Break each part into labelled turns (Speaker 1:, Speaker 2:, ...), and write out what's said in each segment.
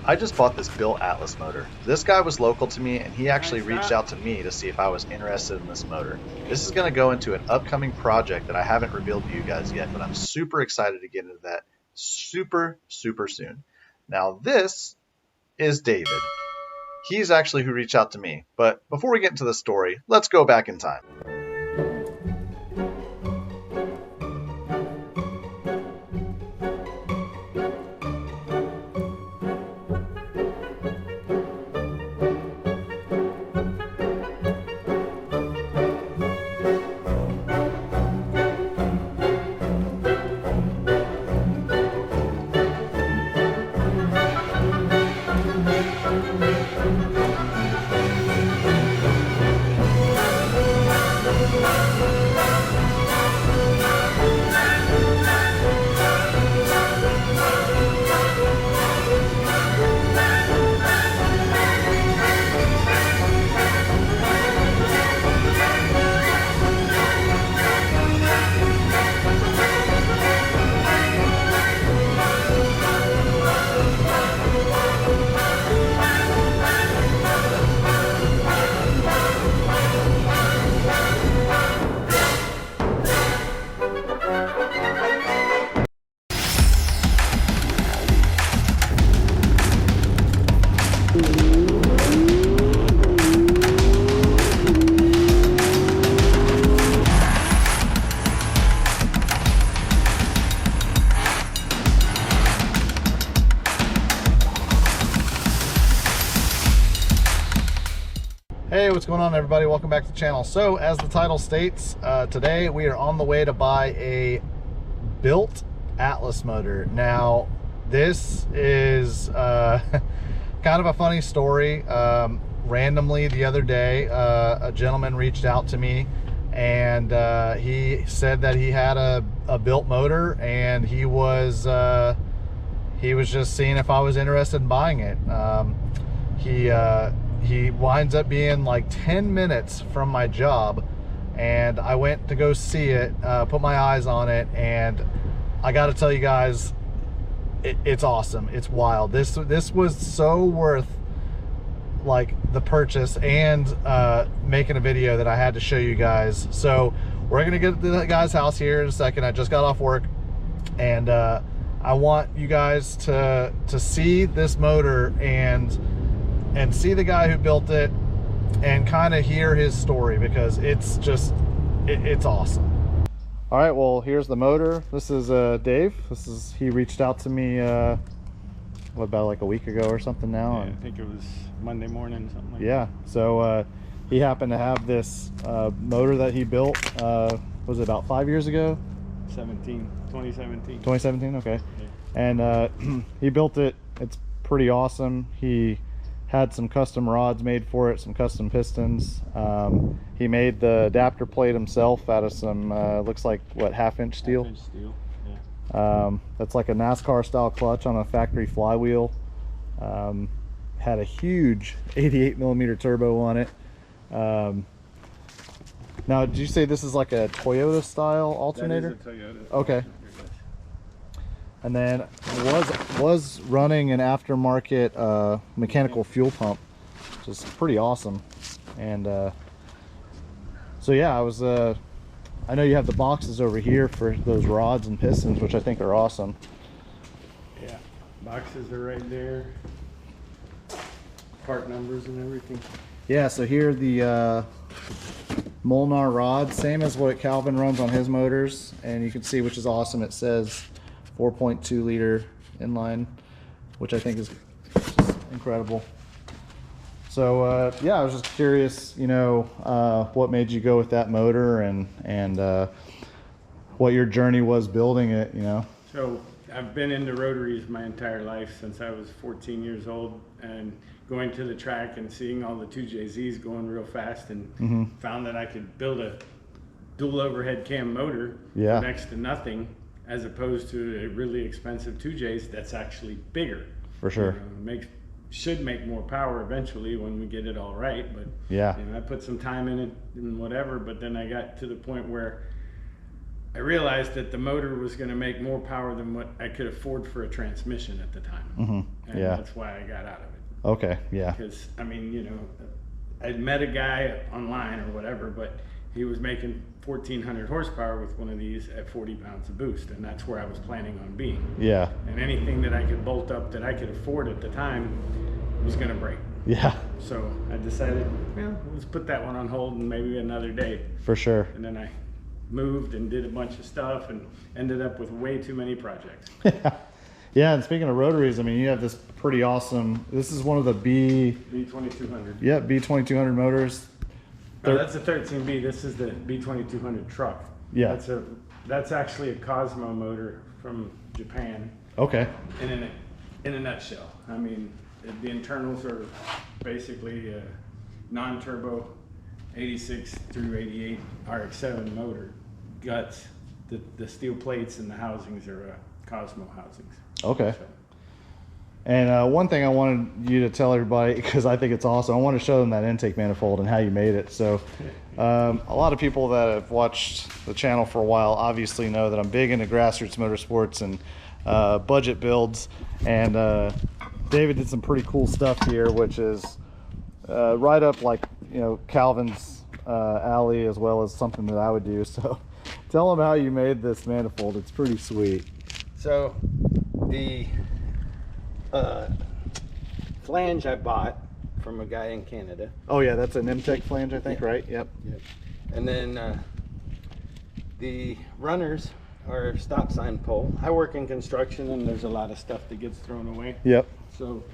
Speaker 1: I just bought this Bill Atlas motor. This guy was local to me and he actually reached out to me to see if I was interested in this motor. This is going to go into an upcoming project that I haven't revealed to you guys yet, but I'm super excited to get into that super soon. Now this is David. He's actually who reached out to me. But before we get into the story, let's go back in time. Hey, what's going on everybody? Welcome back to the channel. So as the title states, today we are on the way to buy a built Atlas motor. Now this is kind of a funny story. Randomly the other day a gentleman reached out to me and he said that he had a built motor and he was just seeing if I was interested in buying it. He winds up being like 10 minutes from my job, and I went to go see it, put my eyes on it, and I got to tell you guys, it's awesome. It's wild. This was so worth like the purchase and making a video that I had to show you guys. So we're gonna get to the guy's house here in a second. I just got off work, and I want you guys to see this motor and see the guy who built it and kind of hear his story, because it's just it's awesome. All right, well, here's the motor. This is Dave. He reached out to me what, about like a week ago or something now.
Speaker 2: Yeah, I think it was Monday morning, something like that.
Speaker 1: Yeah, so he happened to have this motor that he built, was it about 5 years ago? 2017, okay. Yeah. And he built it. It's pretty awesome. He had some custom rods made for it, some custom pistons. He made the adapter plate himself out of some looks like what, half-inch steel.
Speaker 2: Half-inch steel, yeah.
Speaker 1: That's like a NASCAR style clutch on a factory flywheel. Had a huge 88 millimeter turbo on it. Now, did you say this is like a Toyota style alternator?
Speaker 2: That is a Toyota.
Speaker 1: Okay. And then was running an aftermarket mechanical fuel pump, which is pretty awesome. And so yeah, I know you have the boxes over here for those rods and pistons, which I think are awesome.
Speaker 2: Yeah, boxes are right there, part numbers and everything.
Speaker 1: Yeah, so here the Molnar rod, same as what Calvin runs on his motors, and you can see, which is awesome, it says 4.2 liter inline, which I think is just incredible. So yeah, I was just curious, you know, what made you go with that motor, and what your journey was building it, you know.
Speaker 2: So I've been into rotaries my entire life since I was 14 years old, and going to the track and seeing all the 2JZs going real fast, and found that I could build a dual overhead cam motor for next to nothing, as opposed to a really expensive 2Js that's actually bigger.
Speaker 1: For sure.
Speaker 2: You know, should make more power eventually when we get it all right, but
Speaker 1: yeah,
Speaker 2: you know, I put some time in it and whatever, but then I got to the point where I realized that the motor was going to make more power than what I could afford for a transmission at the time. And
Speaker 1: Yeah.
Speaker 2: that's why I got out of it.
Speaker 1: Okay. Yeah.
Speaker 2: Because, I mean, you know, I'd met a guy online or whatever, but he was making 1,400 horsepower with one of these at 40 pounds of boost, and that's where I was planning on being.
Speaker 1: Yeah.
Speaker 2: And anything that I could bolt up that I could afford at the time was going to break.
Speaker 1: Yeah.
Speaker 2: So I decided, well, let's put that one on hold and maybe another day.
Speaker 1: For sure.
Speaker 2: And then I moved and did a bunch of stuff and ended up with way too many projects.
Speaker 1: Yeah, and speaking of rotaries, I mean, you have this pretty awesome, this is one of the
Speaker 2: B2200.
Speaker 1: yeah, B2200 motors.
Speaker 2: No, that's a 13B. This is the B2200 truck.
Speaker 1: Yeah.
Speaker 2: That's actually a Cosmo motor from Japan.
Speaker 1: Okay.
Speaker 2: In a nutshell. I mean, the internals are basically a non-turbo 86 through 88 RX-7 motor. Guts, the steel plates and the housings are Cosmo housings.
Speaker 1: Okay.
Speaker 2: So,
Speaker 1: And one thing I wanted you to tell everybody, because I think it's awesome, I want to show them that intake manifold and how you made it. So a lot of people that have watched the channel for a while obviously know that I'm big into grassroots motorsports and budget builds. And David did some pretty cool stuff here, which is right up like, you know, Calvin's alley, as well as something that I would do. So tell them how you made this manifold. It's pretty sweet.
Speaker 3: So the flange I bought from a guy in Canada.
Speaker 1: Oh yeah, that's an Imtech flange, I think, right? Yep.
Speaker 3: Yep. And then the runners are stop sign pole.
Speaker 2: I work in construction and there's a lot of stuff that gets thrown away.
Speaker 1: Yep.
Speaker 3: So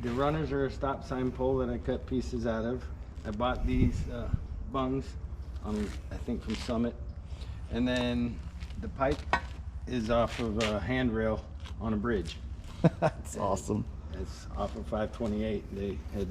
Speaker 3: the runners are a stop sign pole that I cut pieces out of. I bought these bungs on, I think, from Summit. And then the pipe is off of a handrail on a bridge.
Speaker 1: That's awesome.
Speaker 3: It's off of 528. They had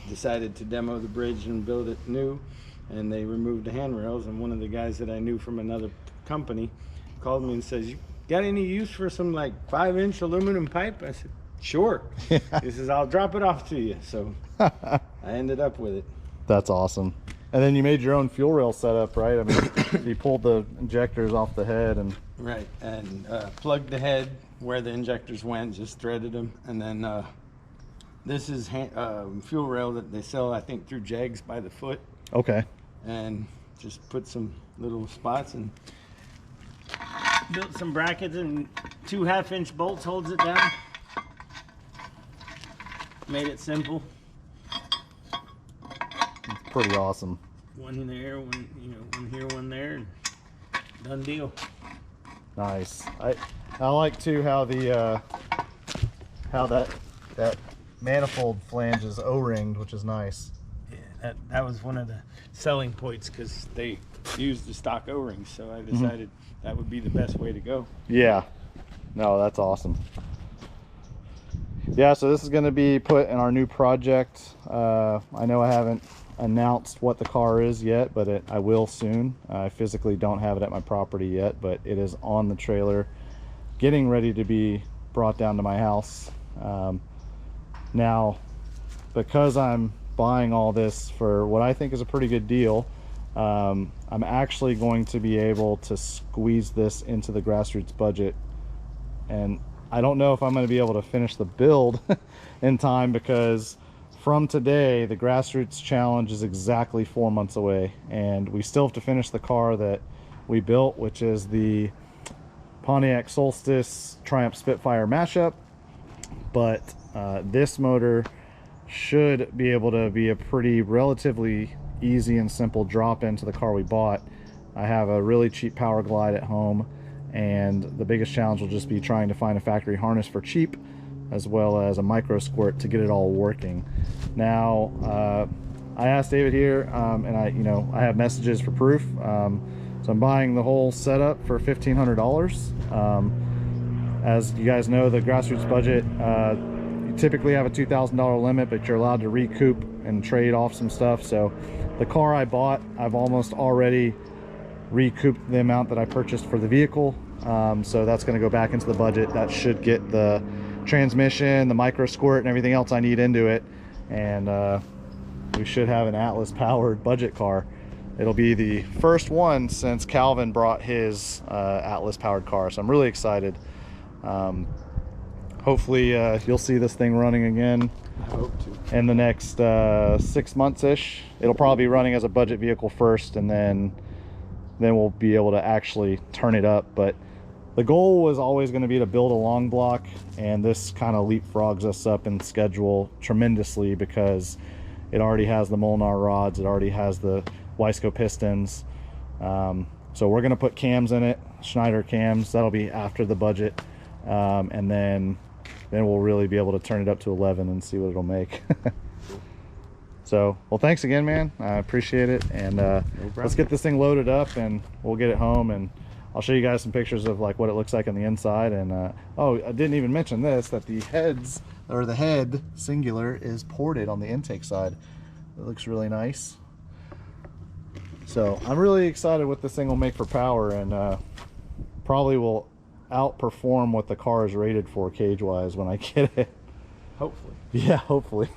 Speaker 3: decided to demo the bridge and build it new, and they removed the handrails. And one of the guys that I knew from another company called me and says, "You got any use for some like 5-inch aluminum pipe?" I said, "Sure." He says, "I'll drop it off to you." So I ended up with it.
Speaker 1: That's awesome. And then you made your own fuel rail setup, right? I mean, you pulled the injectors off the head and
Speaker 3: Right, and plugged the head where the injectors went, just threaded them, and then this is fuel rail that they sell, I think, through Jegs by the foot,
Speaker 1: okay.
Speaker 3: and just put some little spots and
Speaker 2: Built some brackets and 2 1/2-inch bolts holds it down. Made it simple.
Speaker 1: It's pretty awesome.
Speaker 2: One in there, one here, one there, and done deal.
Speaker 1: Nice. I like too how the how that manifold flange is O-ringed, which is nice.
Speaker 2: Yeah, that was one of the selling points because they used the stock O-rings, so I decided that would be the best way to go.
Speaker 1: Yeah. No, that's awesome. Yeah, so this is going to be put in our new project. I know I haven't announced what the car is yet, but I will soon. I physically don't have it at my property yet, but it is on the trailer, getting ready to be brought down to my house. Now, because I'm buying all this for what I think is a pretty good deal, I'm actually going to be able to squeeze this into the grassroots budget, and I don't know if I'm going to be able to finish the build in time, because from today the grassroots challenge is exactly 4 months away, and we still have to finish the car that we built, which is the Pontiac Solstice Triumph Spitfire mashup. But this motor should be able to be a pretty relatively easy and simple drop into the car we bought. I have a really cheap Power Glide at home, and the biggest challenge will just be trying to find a factory harness for cheap, as well as a micro squirt to get it all working. Now, I asked David here, and I have messages for proof. So I'm buying the whole setup for $1,500. As you guys know, the grassroots budget, you typically have a $2,000 limit, but you're allowed to recoup and trade off some stuff. So the car I bought, I've almost already recouped the amount that I purchased for the vehicle. So that's going to go back into the budget. That should get the transmission, the micro squirt, and everything else I need into it, and we should have an Atlas powered budget car. it'll be the first one since Calvin brought his Atlas powered car. So I'm really excited. Hopefully you'll see this thing running again.
Speaker 3: I hope to.
Speaker 1: In the next 6 months-ish. It'll probably be running as a budget vehicle first, and then we'll be able to actually turn it up. But the goal was always going to be to build a long block, and this kind of leapfrogs us up in schedule tremendously because it already has the Molnar rods, it already has the Wiseco pistons. So we're going to put cams in it, Schneider cams. That'll be after the budget, and then we'll really be able to turn it up to 11 and see what it'll make. So, well, thanks again, man. I appreciate it. And let's get this thing loaded up and we'll get it home, and I'll show you guys some pictures of like what it looks like on the inside. And oh, I didn't even mention this, that the heads, or the head singular, is ported on the intake side. It looks really nice. So I'm really excited what this thing will make for power, and probably will outperform what the car is rated for cage wise when I get it.
Speaker 3: Hopefully.
Speaker 1: Yeah, hopefully.